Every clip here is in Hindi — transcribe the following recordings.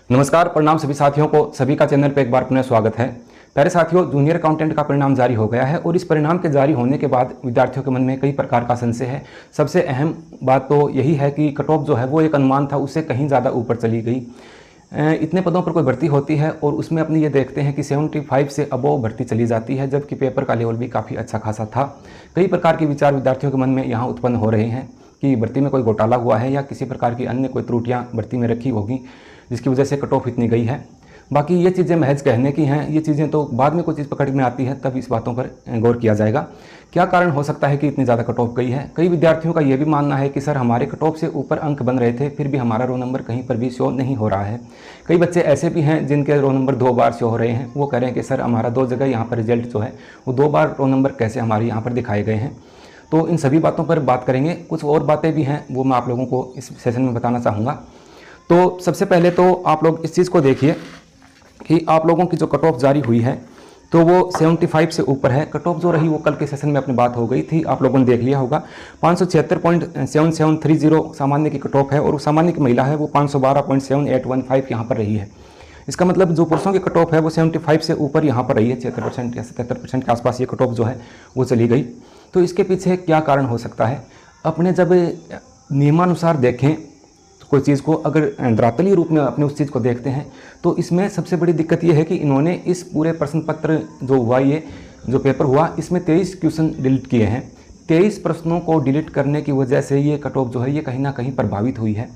नमस्कार, प्रणाम सभी साथियों को। सभी का चैनल पे एक बार पुनः स्वागत है। प्यारे साथियों, जूनियर अकाउंटेंट का परिणाम जारी हो गया है और इस परिणाम के जारी होने के बाद विद्यार्थियों के मन में कई प्रकार का संशय है। सबसे अहम बात तो यही है कि कट ऑफ जो है वो एक अनुमान था, उससे कहीं ज़्यादा ऊपर चली गई। इतने पदों पर कोई भर्ती होती है और उसमें अपनी ये देखते हैं कि 75 से अबोव भर्ती चली जाती है, जबकि पेपर का लेवल भी काफ़ी अच्छा खासा था। कई प्रकार के विचार विद्यार्थियों के मन में यहाँ उत्पन्न हो रहे हैं कि भर्ती में कोई घोटाला हुआ है या किसी प्रकार की अन्य कोई त्रुटियाँ भर्ती में रखी होगी जिसकी वजह से कट ऑफ इतनी गई है। बाकी ये चीज़ें महज कहने की हैं, ये चीज़ें तो बाद में कोई चीज़ पकड़ में आती है तब इस बातों पर गौर किया जाएगा। क्या कारण हो सकता है कि इतनी ज़्यादा कट ऑफ गई है? कई विद्यार्थियों का ये भी मानना है कि सर हमारे कट ऑफ से ऊपर अंक बन रहे थे, फिर भी हमारा रोल नंबर कहीं पर भी शो नहीं हो रहा है। कई बच्चे ऐसे भी हैं जिनके रोल नंबर 2 बार शो हो रहे हैं। वो कह रहे हैं कि सर हमारा 2 जगह यहाँ पर रिजल्ट जो है वो 2 बार रोल नंबर कैसे हमारे यहाँ पर दिखाए गए हैं। तो इन सभी बातों पर बात करेंगे। कुछ और बातें भी हैं वो मैं आप लोगों को इस सेशन में बताना चाहूँगा। तो सबसे पहले तो आप लोग इस चीज़ को देखिए कि आप लोगों की जो कट ऑफ जारी हुई है तो वो 75 से ऊपर है। कट ऑफ जो रही वो कल के सेशन में अपनी बात हो गई थी, आप लोगों ने देख लिया होगा। 576.7730 सामान्य की कट ऑफ है और सामान्य की महिला है वो 512.7815 यहाँ पर रही है। इसका मतलब जो पुरुषों की कट ऑफ है वो 75 से ऊपर यहाँ पर रही है। 76% या 77% के आसपास ये कट ऑफ जो है वो चली गई। तो इसके पीछे क्या कारण हो सकता है? अपने जब नियमानुसार देखें कोई चीज़ को, अगर धरातलीय रूप में अपने उस चीज़ को देखते हैं तो इसमें सबसे बड़ी दिक्कत ये है कि इन्होंने इस पूरे प्रश्न पत्र जो हुआ, ये जो पेपर हुआ, इसमें 23 क्वेश्चन डिलीट किए हैं। 23 प्रश्नों को डिलीट करने की वजह से ये कट ऑफ जो है ये कहीं ना कहीं प्रभावित हुई है।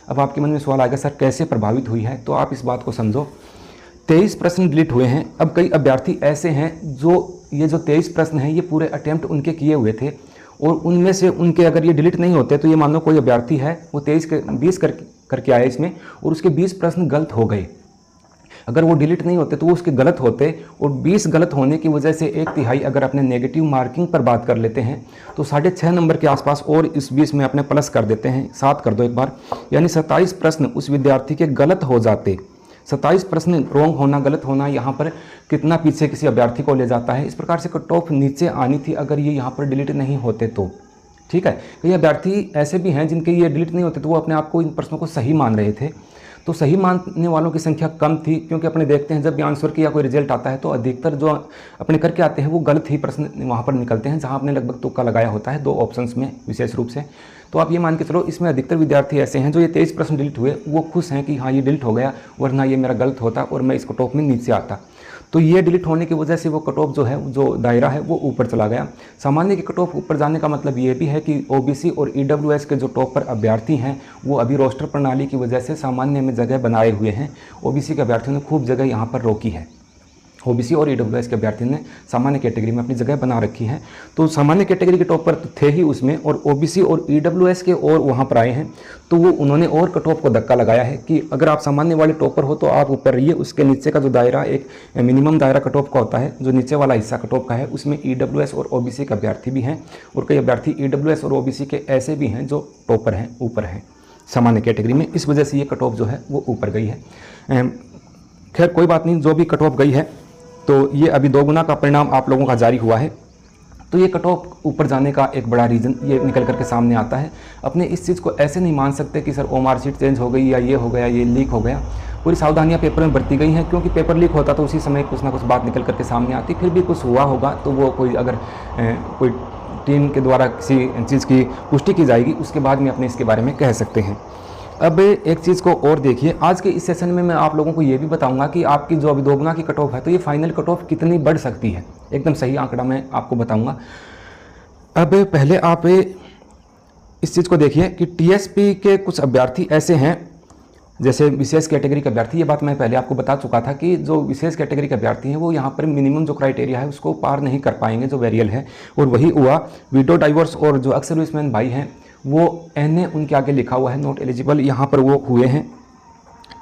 अब आपके मन में सवाल आएगा, सर कैसे प्रभावित हुई है? तो आप इस बात को समझो। 23 प्रश्न डिलीट हुए हैं। अब कई अभ्यर्थी ऐसे हैं जो ये जो 23 प्रश्न हैं ये पूरे अटैम्प्ट उनके किए हुए थे और उनमें से उनके अगर ये डिलीट नहीं होते तो ये मान लो कोई अभ्यर्थी है वो 20 करके आया इसमें और उसके 20 प्रश्न गलत हो गए। अगर वो डिलीट नहीं होते तो वो उसके गलत होते और 20 गलत होने की वजह से 1/3 अगर अपने नेगेटिव मार्किंग पर बात कर लेते हैं तो 6.5 नंबर के आसपास और इस 20 में अपने प्लस कर देते हैं, 7 कर दो एक बार, यानी 27 प्रश्न उस विद्यार्थी के गलत हो जाते। 27 प्रश्न रॉन्ग होना, गलत होना यहाँ पर कितना पीछे किसी अभ्यर्थी को ले जाता है। इस प्रकार से कट ऑफ नीचे आनी थी अगर ये यहाँ पर डिलीट नहीं होते तो। ठीक है, कई अभ्यर्थी ऐसे भी हैं जिनके ये डिलीट नहीं होते तो वो अपने आप को इन प्रश्नों को सही मान रहे थे। तो सही मानने वालों की संख्या कम थी, क्योंकि अपने देखते हैं जब भी आंसर की या कोई रिजल्ट आता है तो अधिकतर जो अपने करके आते हैं वो गलत ही प्रश्न वहाँ पर निकलते हैं, जहाँ आपने लगभग तुक्का लगाया होता है 2 ऑप्शंस में विशेष रूप से। तो आप ये मान के चलो इसमें अधिकतर विद्यार्थी ऐसे हैं जो ये 23 प्रश्न डिलीट हुए वो खुश हैं कि हाँ ये डिलीट हो गया, वरना ये मेरा गलत होता और मैं इस कट ऑफ में नीचे आता। तो ये डिलीट होने की वजह से वो कट ऑफ जो है, जो दायरा है वो ऊपर चला गया। सामान्य की कट ऑफ ऊपर जाने का मतलब ये भी है कि ओबीसी और ईडब्ल्यूएस के जो टॉपर अभ्यर्थी हैं वो अभी रोस्टर प्रणाली की वजह से सामान्य में जगह बनाए हुए हैं। ओबीसी के अभ्यर्थियों ने खूब जगह यहाँ पर रोकी है। ओबीसी और ईडब्ल्यूएस के अभ्यर्थी ने सामान्य कैटेगरी में अपनी जगह बना रखी है। तो सामान्य कैटेगरी के टॉपर तो थे ही उसमें, और ओबीसी और ईडब्ल्यूएस के और वहाँ पर आए हैं तो वो उन्होंने और कट ऑफ को धक्का लगाया है कि अगर आप सामान्य वाले टॉपर हो तो आप ऊपर रहिए। उसके नीचे का जो दायरा, एक मिनिमम दायरा कट ऑफ का होता है, जो नीचे वाला हिस्सा कट ऑफ का है, उसमें ईडब्ल्यूएस और ओबीसी के अभ्यर्थी भी हैं और कई अभ्यर्थी ईडब्ल्यूएस और ओबीसी के ऐसे भी हैं जो टॉपर हैं, ऊपर हैं सामान्य कैटेगरी में। इस वजह से ये कट ऑफ जो है वो ऊपर गई है। खैर कोई बात नहीं, जो भी कट ऑफ गई है तो ये अभी 2 गुना का परिणाम आप लोगों का जारी हुआ है। तो ये कट ऑफ ऊपर जाने का एक बड़ा रीज़न ये निकल करके सामने आता है। अपने इस चीज़ को ऐसे नहीं मान सकते कि सर ओमार शीट चेंज हो गई या ये हो गया, ये लीक हो गया। पूरी सावधानियां पेपर में बरती गई हैं, क्योंकि पेपर लीक होता तो उसी समय कुछ ना कुछ बात निकल करके सामने आती। फिर भी कुछ हुआ होगा तो वो कोई अगर कोई टीम के द्वारा किसी चीज़ की पुष्टि की जाएगी उसके बाद में अपने इसके बारे में कह सकते हैं। अब एक चीज़ को और देखिए, आज के इस सेशन में मैं आप लोगों को ये भी बताऊंगा कि आपकी जो अभी 2 गुना की कट ऑफ है तो ये फाइनल कट ऑफ कितनी बढ़ सकती है। एकदम सही आंकड़ा मैं आपको बताऊंगा। अब पहले आप इस चीज़ को देखिए कि टीएसपी के कुछ अभ्यर्थी ऐसे हैं, जैसे विशेष कैटेगरी के अभ्यर्थी। ये बात मैं पहले आपको बता चुका था कि जो विशेष कैटेगरी के अभ्यर्थी हैं वो यहाँ पर मिनिमम जो क्राइटेरिया है उसको पार नहीं कर पाएंगे, जो वेरियल है, और वही हुआ। विडो डाइवर्स और जो एक्स सर्विसमैन भाई हैं वो एनए उनके आगे लिखा हुआ है, नॉट एलिजिबल, यहाँ पर वो हुए हैं।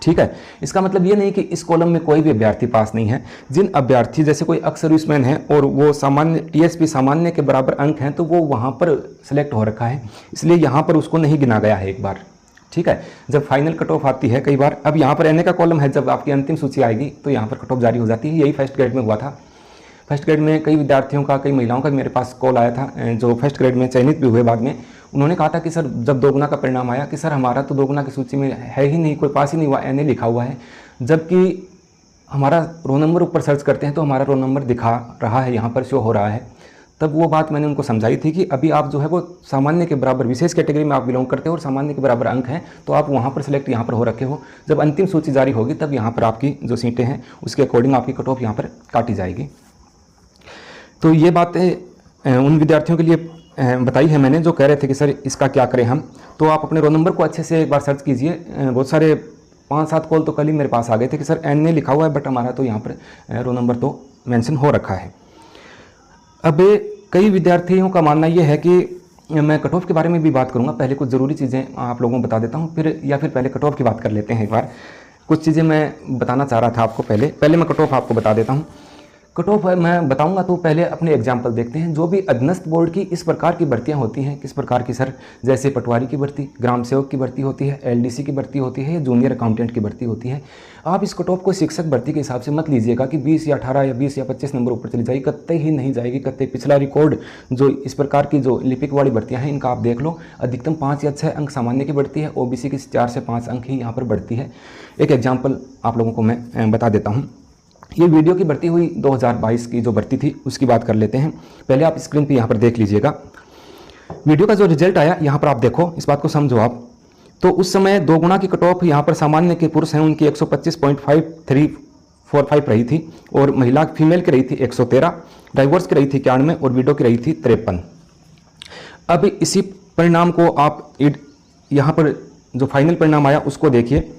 ठीक है, इसका मतलब ये नहीं कि इस कॉलम में कोई भी अभ्यर्थी पास नहीं है। जिन अभ्यर्थी जैसे कोई एक्स सर्विसमैन है और वो सामान्य टीएसपी सामान्य के बराबर अंक हैं तो वो वहाँ पर सिलेक्ट हो रखा है, इसलिए यहाँ पर उसको नहीं गिना गया है एक बार। ठीक है, जब फाइनल कट ऑफ आती है कई बार, अब यहाँ पर एनए का कॉलम है, जब आपकी अंतिम सूची आएगी तो यहाँ पर कट ऑफ जारी हो जाती है। यही फर्स्ट ग्रेड में हुआ था। फर्स्ट ग्रेड में कई विद्यार्थियों का, कई महिलाओं का मेरे पास कॉल आया था जो फर्स्ट ग्रेड में चयनित भी हुए बाद में, उन्होंने कहा था कि सर जब दोगुना का परिणाम आया कि सर हमारा तो दोगुना की सूची में है ही नहीं, कोई पास ही नहीं हुआ, NA लिखा हुआ है, जबकि हमारा रोल नंबर ऊपर सर्च करते हैं तो हमारा रोल नंबर दिखा रहा है, यहाँ पर शो हो रहा है। तब वो बात मैंने उनको समझाई थी कि अभी आप जो है वो सामान्य के बराबर विशेष कैटेगरी में आप बिलोंग करते हो और सामान्य के बराबर अंक हैं, तो आप वहाँ पर सिलेक्ट यहाँ पर हो रखे हो। जब अंतिम सूची जारी होगी तब यहाँ पर आपकी जो सीटें हैं उसके अकॉर्डिंग आपकी कट ऑफ यहाँ पर काटी जाएगी। तो ये बातें उन विद्यार्थियों के लिए बताई है मैंने जो कह रहे थे कि सर इसका क्या करें हम। तो आप अपने रोल नंबर को अच्छे से एक बार सर्च कीजिए। बहुत सारे 5-7 कॉल तो कल ही मेरे पास आ गए थे कि सर NA लिखा हुआ है बट हमारा तो यहाँ पर रोल नंबर तो मेंशन हो रखा है। अब कई विद्यार्थियों का मानना ये है कि मैं कट ऑफ के बारे में भी बात करूँगा, पहले कुछ ज़रूरी चीज़ें आप लोगों को बता देता हूँ, फिर पहले कट ऑफ की बात कर लेते हैं। एक बार कुछ चीज़ें मैं बताना चाह रहा था आपको, पहले मैं कट ऑफ आपको बता देता हूँ। कट ऑफ मैं बताऊंगा तो पहले अपने एग्जाम्पल देखते हैं। जो भी अधीनस्थ बोर्ड की इस प्रकार की भर्तियां होती हैं, किस प्रकार की सर, जैसे पटवारी की भर्ती, ग्राम सेवक की भर्ती होती है, LDC की भर्ती होती है, या जूनियर अकाउंटेंट की भर्ती होती है। आप इस कट ऑफ को शिक्षक भर्ती के हिसाब से मत लीजिएगा कि 20 या 18 या 20 या 25 नंबर ऊपर चली जाएगी, कतई ही नहीं जाएगी, कतई। पिछला रिकॉर्ड जो इस प्रकार की जो लिपिक वाली भर्तियाँ हैं इनका आप देख लो, अधिकतम 5 या 6 अंक सामान्य की बढ़ती है, OBC की 4 से 5 अंक ही यहाँ पर बढ़ती है। एक एग्जाम्पल आप लोगों को मैं बता देता हूँ। ये वीडियो की भर्ती हुई 2022 की जो भर्ती थी उसकी बात कर लेते हैं। पहले आप स्क्रीन पे यहाँ पर देख लीजिएगा वीडियो का जो रिजल्ट आया, यहाँ पर आप देखो, इस बात को समझो आप। तो उस समय 2 गुना की कट ऑफ यहाँ पर सामान्य के पुरुष हैं उनकी 125.5345 रही थी और महिला फीमेल की रही थी 113, डाइवोर्स की रही थी 91 और विडो की रही थी 53। अब इसी परिणाम को आप यहाँ पर जो फाइनल परिणाम आया उसको देखिए,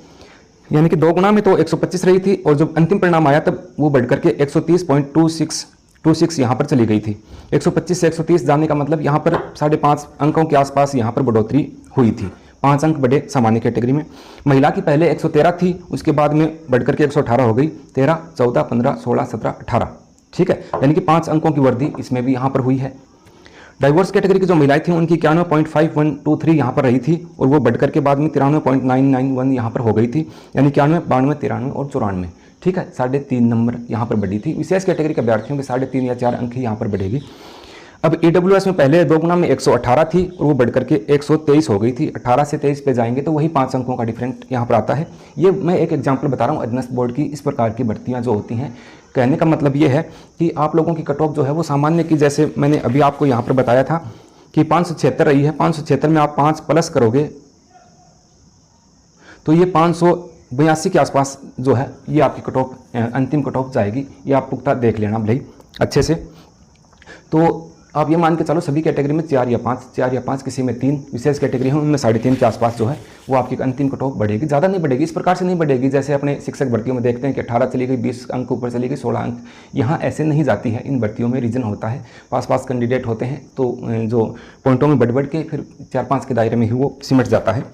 यानी कि 2 गुना में तो 125 रही थी और जब अंतिम परिणाम आया तब वो बढ़ करके 130.26 यहाँ पर चली गई थी। 125 से 130 जाने का मतलब यहाँ पर 5.5 अंकों के आसपास यहाँ पर बढ़ोतरी हुई थी, 5 अंक बढ़े सामान्य कैटेगरी में। महिला की पहले 113 थी, उसके बाद में बढ़ करके 118 हो गई, 13, 14, 15, 16, 17, 18, ठीक है, यानी कि 5 अंकों की वृद्धि इसमें भी यहाँ पर हुई है। डाइवोर्स कैटेगरी की जो महिलाएं थी उनकी 91.5123 यहाँ पर रही थी और वो बढ़ करके बाद में 93.991 यहाँ पर हो गई थी, यानी 91, 92, 93 और 94, ठीक है, 3.5 नंबर यहाँ पर बढ़ी थी। विशेष कैटेगरी के अभ्यर्थियों के 3.5 या 4 अंक ही यहाँ पर बढ़ेगी। अब AWS में पहले 2 गुना में 118 थी और वो बढ़ करके 123 हो गई थी। 18 से 23 पे जाएंगे तो वही 5 अंकों का डिफरेंट यहाँ पर आता है। ये मैं एक एग्जाम्पल बता रहा हूँ अधीनस्थ बोर्ड की इस प्रकार की भर्तियाँ जो होती हैं। कहने का मतलब ये है कि आप लोगों की कट ऑफ जो है वो सामान्य की, जैसे मैंने अभी आपको यहाँ पर बताया था कि 576 रही है, 576 में आप 5 प्लस करोगे तो ये 582 के आसपास जो है ये आपकी कट ऑफ, अंतिम कट ऑफ जाएगी। ये आप पुख्ता देख लेना भाई अच्छे से। तो आप ये मान के चलो सभी कैटेगरी में 4 या 5, किसी में 3 विशेष कैटेगरी हैं उनमें 3.5 के आसपास जो है वो आपकी अंतिम कट ऑफ बढ़ेगी। ज़्यादा नहीं बढ़ेगी, इस प्रकार से नहीं बढ़ेगी जैसे अपने शिक्षक भर्तियों में देखते हैं कि 18 चली गई, 20 अंक ऊपर चली गई, 16 अंक। यहाँ ऐसे नहीं जाती है। इन भर्तियों में रीजन होता है, पास कैंडिडेट होते हैं तो जो पॉइंटों में बढ़ के फिर 4-5 के दायरे में ही वो सिमट जाता है।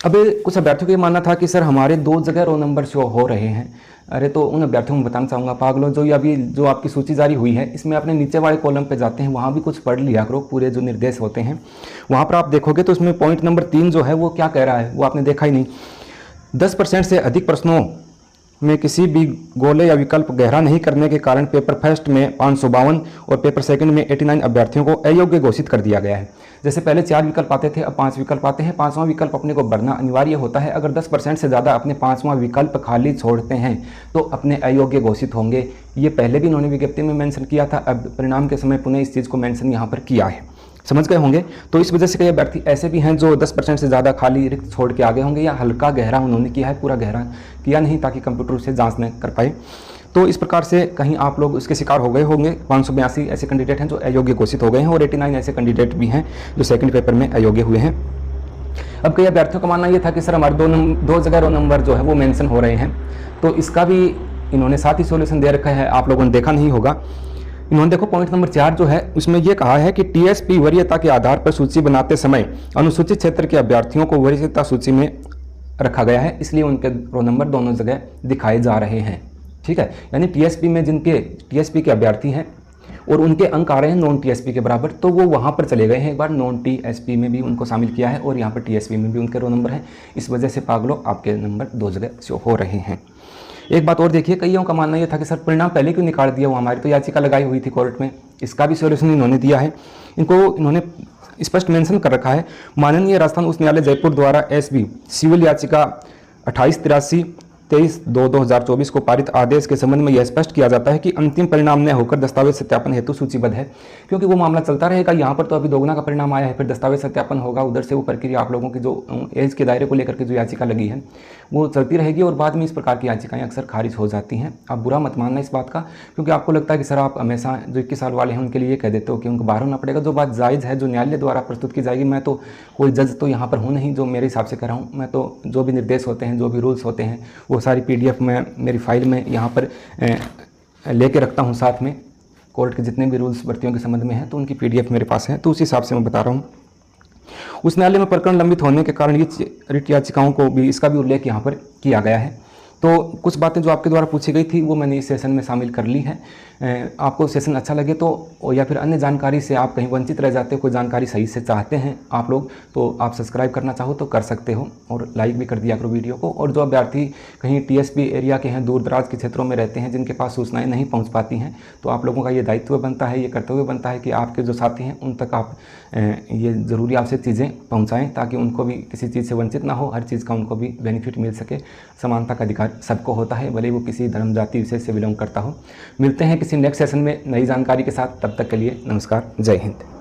अब कुछ अभ्यर्थियों का ये मानना था कि सर हमारे 2 जगह रोल नंबर शो हो रहे हैं। अरे तो उन अभ्यर्थियों को बताना चाहूँगा, पागलों, जो अभी जो आपकी सूची जारी हुई है इसमें अपने नीचे वाले कॉलम पे जाते हैं, वहाँ भी कुछ पढ़ लिया करो, पूरे जो निर्देश होते हैं वहाँ पर आप देखोगे तो उसमें पॉइंट नंबर 3 जो है वो क्या कह रहा है वो आपने देखा ही नहीं। 10% से अधिक प्रश्नों में किसी भी गोले या विकल्प गहरा नहीं करने के कारण पेपर फर्स्ट में 552 और पेपर सेकंड में 89 अभ्यर्थियों को अयोग्य घोषित कर दिया गया है। जैसे पहले 4 विकल्प आते थे, अब 5 विकल्प आते हैं। 5वां विकल्प अपने को भरना अनिवार्य होता है। अगर 10% से ज़्यादा अपने 5वां विकल्प खाली छोड़ते हैं तो अपने अयोग्य घोषित होंगे। ये पहले भी इन्होंने विज्ञप्ति में मेंशन किया था, अब परिणाम के समय पुनः इस चीज़ को मेंशन यहाँ पर किया है। समझ गए होंगे। तो इस वजह से कई अभ्यर्थी ऐसे भी हैं जो 10% से ज़्यादा खाली रिक्त छोड़ के आगे होंगे, या हल्का गहरा उन्होंने किया है, पूरा गहरा किया नहीं ताकि कंप्यूटर से जांच न कर पाए। तो इस प्रकार से कहीं आप लोग इसके शिकार हो गए होंगे। 582 ऐसे कैंडिडेट हैं जो अयोग्य घोषित हो गए हैं और 89 ऐसे कैंडिडेट भी हैं जो सेकंड पेपर में अयोग्य हुए हैं। अब कई अभ्यर्थियों का मानना ये था कि सर हमारे 2 जगह रोल नंबर जो है वो मेंशन हो रहे हैं, तो इसका भी इन्होंने साथ ही सॉल्यूशन दे रखा है, आप लोगों ने देखा नहीं होगा। इन्होंने देखो पॉइंट नंबर 4 जो है उसमें यह कहा है कि TSP वरीयता के आधार पर सूची बनाते समय अनुसूचित क्षेत्र के अभ्यर्थियों को वरीयता सूची में रखा गया है, इसलिए उनके रोल नंबर दोनों जगह दिखाए जा रहे हैं। ठीक है, यानी TSP में जिनके TSP के अभ्यर्थी हैं और उनके अंक आ रहे हैं नॉन TSP के बराबर, तो वो वहाँ पर चले गए हैं। एक बार नॉन TSP में भी उनको शामिल किया है और यहाँ पर TSP में भी उनके रोल नंबर हैं। इस वजह से पागलों आपके नंबर 2 जगह शो हो रहे हैं। एक बात और देखिए, कईयों का मानना यह था कि सर परिणाम पहले क्यों निकाल दिया, वो हमारी तो याचिका लगाई हुई थी कोर्ट में। इसका भी सॉल्यूशन इन्होंने दिया है। इन्होंने स्पष्ट मेंशन कर रखा है, माननीय राजस्थान उच्च न्यायालय जयपुर द्वारा एसबी सिविल याचिका 2883 23/2/2024 को पारित आदेश के संबंध में यह स्पष्ट किया जाता है कि अंतिम परिणाम न होकर दस्तावेज सत्यापन हेतु सूचीबद्ध है। क्योंकि वो मामला चलता रहेगा, यहाँ पर तो अभी दोगुना का परिणाम आया है, फिर दस्तावेज सत्यापन होगा, उधर से वो प्रक्रिया आप लोगों की जो एज के दायरे को लेकर के जो याचिका लगी है वो चलती रहेगी और बाद में इस प्रकार की याचिकाएं अक्सर खारिज हो जाती हैं। आप बुरा मत मानना इस बात का, क्योंकि आपको लगता है कि सर आप हमेशा जो 21 साल वाले हैं उनके लिए कह देते हो कि उनको बाहर होना पड़ेगा। जो बात जायज़ है, जो न्यायालय द्वारा प्रस्तुत की जाएगी, मैं तो कोई जज तो यहाँ पर हूँ नहीं जो मेरे हिसाब से कर रहा हूँ। मैं तो जो भी निर्देश होते हैं, जो भी रूल्स होते हैं, वो सारी PDF में मेरी फाइल में यहाँ पर लेके रखता हूँ साथ में। कोर्ट के जितने भी रूल्स भर्तियों के संबंध में हैं तो उनकी PDF मेरे पास है, तो उस हिसाब से मैं बता रहा हूँ। उस न्यायालय में प्रकरण लंबित होने के कारण ये रिट याचिकाओं को भी, इसका भी उल्लेख यहाँ पर किया गया है। तो कुछ बातें जो आपके द्वारा पूछी गई थी वो मैंने इस सेशन में शामिल कर ली है। आपको सेशन अच्छा लगे तो, या फिर अन्य जानकारी से आप कहीं वंचित रह जाते हो, कोई जानकारी सही से चाहते हैं आप लोग, तो आप सब्सक्राइब करना चाहो तो कर सकते हो और लाइक भी कर दिया करो वीडियो को। और जो अभ्यर्थी कहीं TSP एरिया के हैं, दूर दराज के क्षेत्रों में रहते हैं, जिनके पास सूचनाएं नहीं पहुंच पाती हैं, तो आप लोगों का ये दायित्व बनता है, ये कर्तव्य बनता है कि आपके जो साथी हैं उन तक आप ये ज़रूरी आवश्यक चीज़ें पहुँचाएँ, ताकि उनको भी किसी चीज़ से वंचित ना हो, हर चीज़ का उनको भी बेनिफिट मिल सके। समानता का अधिकार सबको होता है, भले वो किसी धर्म जाति विशेष से बिलोंग करता हो। मिलते हैं किसी नेक्स्ट सेशन में नई जानकारी के साथ, तब तक के लिए नमस्कार, जय हिंद।